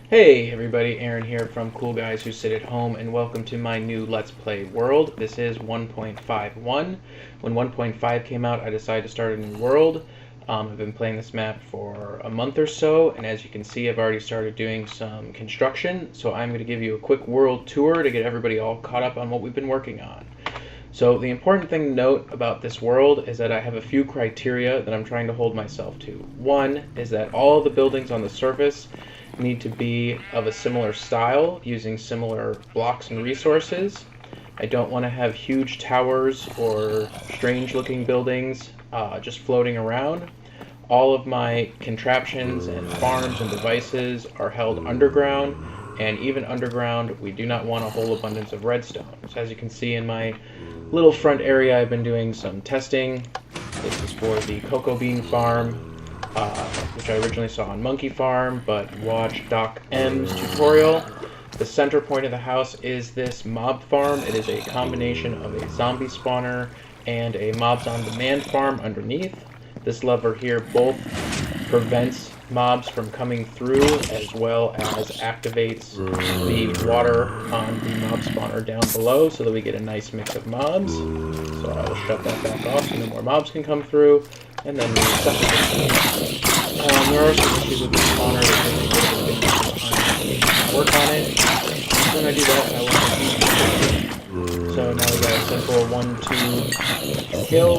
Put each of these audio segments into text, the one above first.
Hey everybody, Aaron here from Cool Guys Who Sit at Home, and welcome to my new Let's Play world. This is 1.51. When 1.5 came out, I decided to start a new world. I've been playing this map for a month or so, and as you can see, I've already started doing some construction, so I'm going to give you a quick world tour to get everybody all caught up on what we've been working on. So the important thing to note about this world is that I have a few criteria that I'm trying to hold myself to. One is that all the buildings on the surface need to be of a similar style, using similar blocks and resources. I don't want to have huge towers or strange looking buildings just floating around. All of my contraptions and farms and devices are held underground, and even underground we do not want a whole abundance of redstone. So as you can see in my little front area, I've been doing some testing. This is for the cocoa bean farm, which I originally saw on MonkeyFarm, but watch Doc M's tutorial. The center point of the house is this mob farm. It is a combination of a zombie spawner and a mobs on demand farm underneath. This lever here both prevents mobs from coming through, as well as activates the water on the mob spawner down below, so that we get a nice mix of mobs. So I will shut that back off so no more mobs can come through, and then we suffocate them. There are some issues with the spawner that really work on it. When I do that, I want to so now we got a simple 1-2 kill.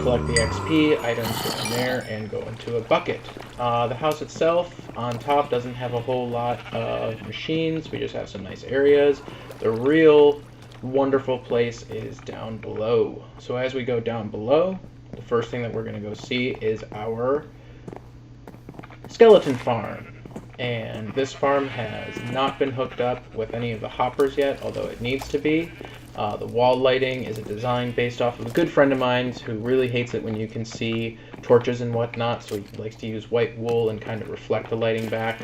Collect the XP, items go in there, and go into a bucket. The house itself, on top, doesn't have a whole lot of machines. We just have some nice areas. The real wonderful place is down below. So as we go down below, the first thing that we're going to go see is our skeleton farm. And this farm has not been hooked up with any of the hoppers yet, although it needs to be. The wall lighting is a design based off of a good friend of mine who really hates it when you can see torches and whatnot, so he likes to use white wool and kind of reflect the lighting back.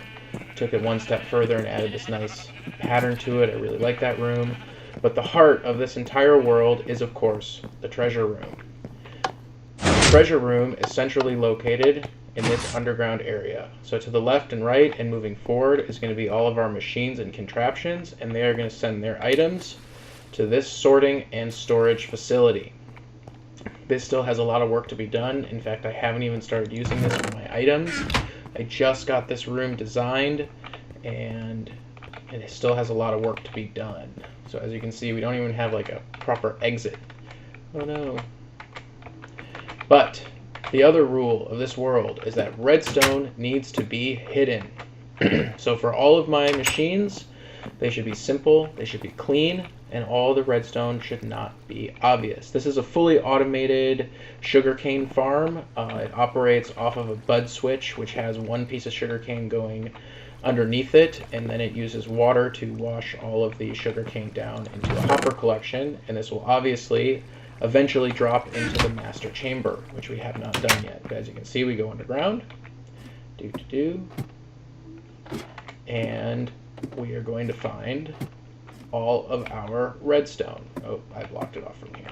Took it one step further and added this nice pattern to it. I really like that room. But the heart of this entire world is, of course, the treasure room. The treasure room is centrally located in this underground area. So to the left and right and moving forward is going to be all of our machines and contraptions, and they are going to send their items to this sorting and storage facility. This still has a lot of work to be done. In fact, I haven't even started using this for my items. I just got this room designed, and it still has a lot of work to be done. So as you can see, we don't even have like a proper exit. Oh no. But the other rule of this world is that redstone needs to be hidden. So for all of my machines, they should be simple, they should be clean, and all the redstone should not be obvious. This is a fully automated sugarcane farm. It operates off of a bud switch, which has one piece of sugarcane going underneath it, and then it uses water to wash all of the sugarcane down into a hopper collection, and this will obviously eventually drop into the master chamber, which we have not done yet. But as you can see, we go underground, and we are going to find all of our redstone. Oh, I blocked it off from here.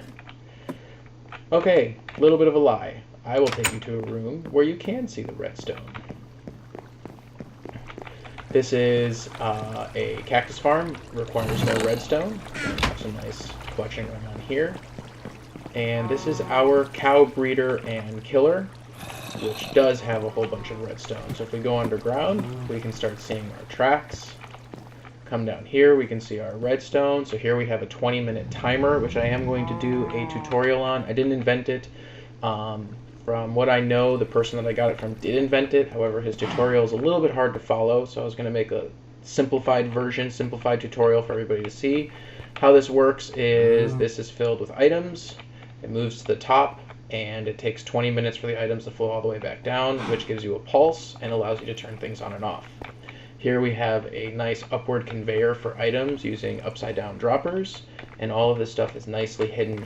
Okay, a little bit of a lie. I will take you to a room where you can see the redstone. This is a cactus farm, requires no redstone. Have some nice collection going on here. And this is our cow breeder and killer, which does have a whole bunch of redstone. So if we go underground, we can start seeing our tracks. Come down here, we can see our redstone. So here we have a 20-minute timer, which I am going to do a tutorial on. I didn't invent it. From what I know, the person that I got it from did invent it. However, his tutorial is a little bit hard to follow, so I was going to make a simplified version, simplified tutorial for everybody to see. How this works is this is filled with items. It moves to the top, and it takes 20 minutes for the items to flow all the way back down, which gives you a pulse and allows you to turn things on and off. Here we have a nice upward conveyor for items using upside down droppers, and all of this stuff is nicely hidden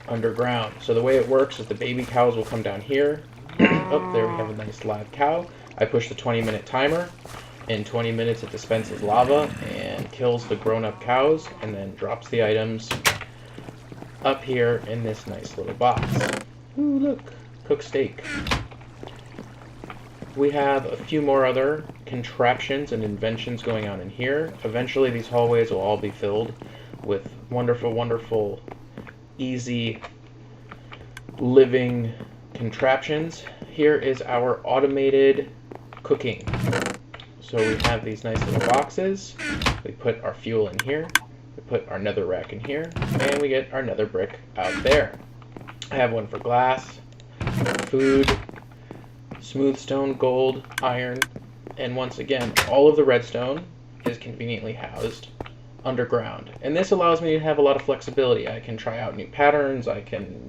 underground. So the way it works is the baby cows will come down here. Oh, there we have a nice live cow. I push the 20-minute timer. In 20 minutes it dispenses lava and kills the grown-up cows, and then drops the items up here in this nice little box. Ooh, look, cooked steak. We have a few more other contraptions and inventions going on in here. Eventually these hallways will all be filled with wonderful, wonderful, easy living contraptions. Here is our automated cooking. So we have these nice little boxes. We put our fuel in here. We put our nether rack in here. And we get our nether brick out there. I have one for glass, food, smooth stone, gold, iron, and once again, all of the redstone is conveniently housed underground. And this allows me to have a lot of flexibility. I can try out new patterns. I can,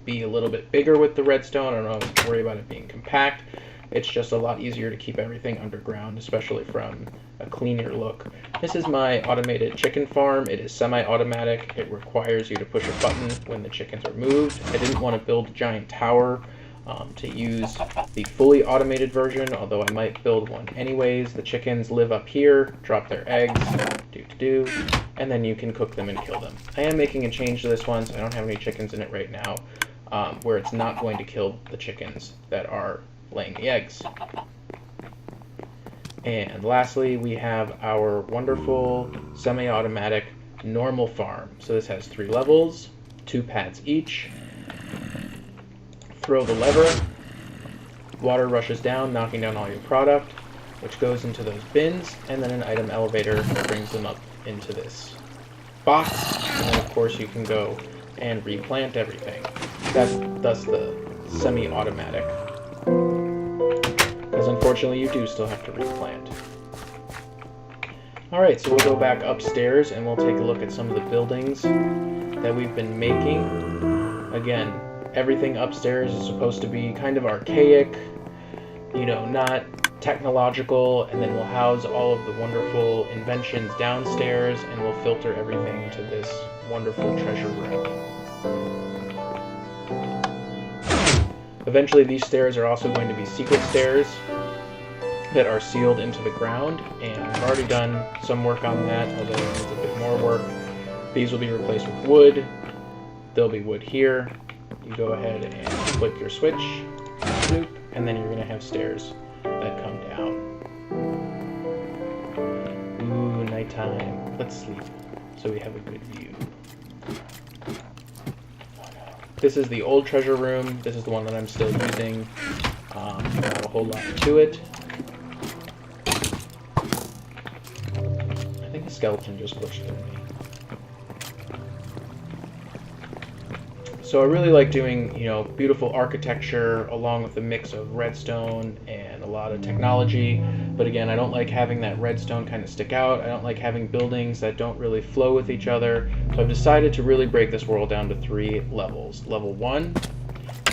be a little bit bigger with the redstone. I don't have to worry about it being compact. It's just a lot easier to keep everything underground, especially from a cleaner look. This is my automated chicken farm. It is semi-automatic. It requires you to push a button when the chickens are moved. I didn't want to build a giant tower to use the fully automated version, although I might build one anyways. The chickens live up here, drop their eggs, and then you can cook them and kill them. I am making a change to this one, so I don't have any chickens in it right now, where it's not going to kill the chickens that are laying the eggs. And lastly, we have our wonderful semi-automatic normal farm. So this has 3 levels, 2 pads each. Throw the lever, water rushes down, knocking down all your product, which goes into those bins, and then an item elevator brings them up into this box, and then of course you can go and replant everything. That's thus the semi-automatic, because unfortunately you do still have to replant. Alright, so we'll go back upstairs and we'll take a look at some of the buildings that we've been making. Again, everything upstairs is supposed to be kind of archaic, not technological, and then we'll house all of the wonderful inventions downstairs, and we'll filter everything to this wonderful treasure room. Eventually these stairs are also going to be secret stairs that are sealed into the ground, and I've already done some work on that, although it needs a bit more work. These will be replaced with wood. There'll be wood here. You go ahead and flick your switch, and then you're going to have stairs that come down. Ooh, nighttime. Let's sleep so we have a good view. This is the old treasure room. This is the one that I'm still using. Not a whole lot to it. I think a skeleton just glitched through me. So I really like doing, beautiful architecture along with a mix of redstone and a lot of technology. But again, I don't like having that redstone kind of stick out. I don't like having buildings that don't really flow with each other. So I've decided to really break this world down to 3 levels. Level 1,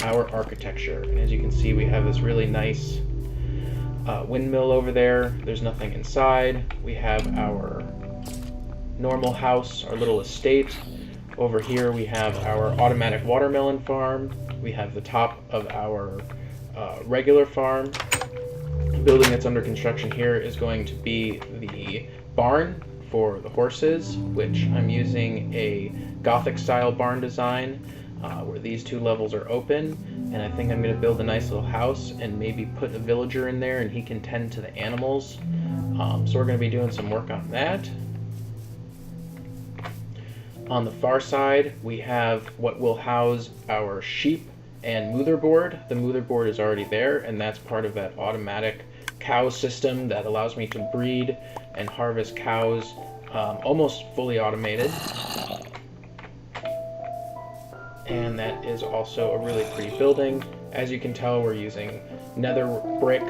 our architecture. And as you can see, we have this really nice windmill over there. There's nothing inside. We have our normal house, our little estate. Over here we have our automatic watermelon farm. We have the top of our regular farm. The building that's under construction here is going to be the barn for the horses, which I'm using a Gothic style barn design where these 2 levels are open. And I think I'm going to build a nice little house and maybe put a villager in there and he can tend to the animals. So we're going to be doing some work on that. On the far side, we have what will house our sheep and motherboard. The motherboard is already there, and that's part of that automatic cow system that allows me to breed and harvest cows, almost fully automated. And that is also a really pretty building. As you can tell, we're using nether brick,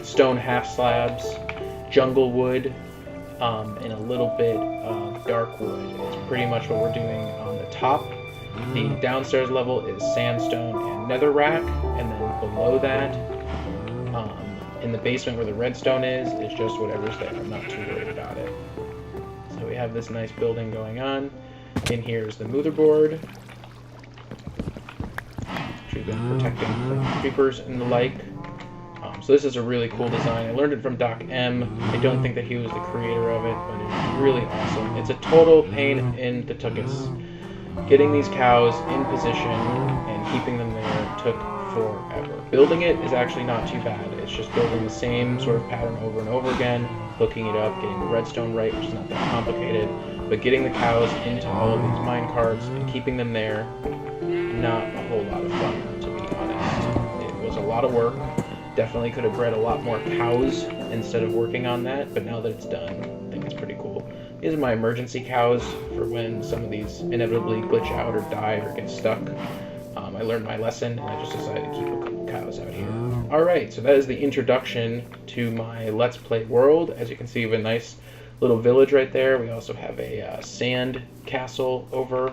stone half slabs, jungle wood, and a little bit of dark wood. It's pretty much what we're doing on the top. The downstairs level is sandstone and netherrack, and then below that, in the basement where the redstone is just whatever's there. I'm not too worried about it. So we have this nice building going on. In here is the motherboard, which we've been protecting from creepers and the like. So this is a really cool design. I learned it from Doc M. I don't think that he was the creator of it, but it's really awesome. It's a total pain in the tuchus. Getting these cows in position and keeping them there took forever. Building it is actually not too bad. It's just building the same sort of pattern over and over again, hooking it up, getting the redstone right, which is not that complicated, but getting the cows into all of these mine carts and keeping them there, not a whole lot of fun, to be honest. It was a lot of work. Definitely could have bred a lot more cows instead of working on that, but now that it's done, I think it's pretty cool. These are my emergency cows for when some of these inevitably glitch out or die or get stuck. I learned my lesson, and I just decided to keep a couple cows out here. Alright, so that is the introduction to my Let's Play world. As you can see, we have a nice little village right there. We also have a sand castle over,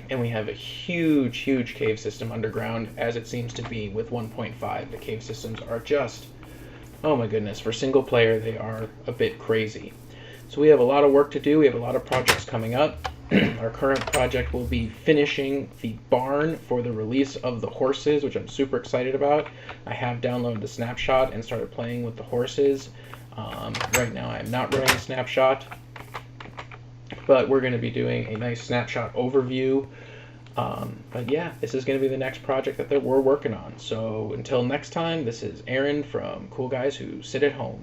and we have a huge cave system underground, as it seems to be with 1.5. The cave systems are just, oh my goodness, for single player they are a bit crazy. So we have a lot of work to do. We have a lot of projects coming up. Our current project will be finishing the barn for the release of the horses, which I'm super excited about. I have downloaded the snapshot and started playing with the horses. Right now I'm not running a snapshot, but we're going to be doing a nice snapshot overview. But yeah, this is going to be the next project that we're working on. So until next time, this is Aaron from Cool Guys Who Sit at Home.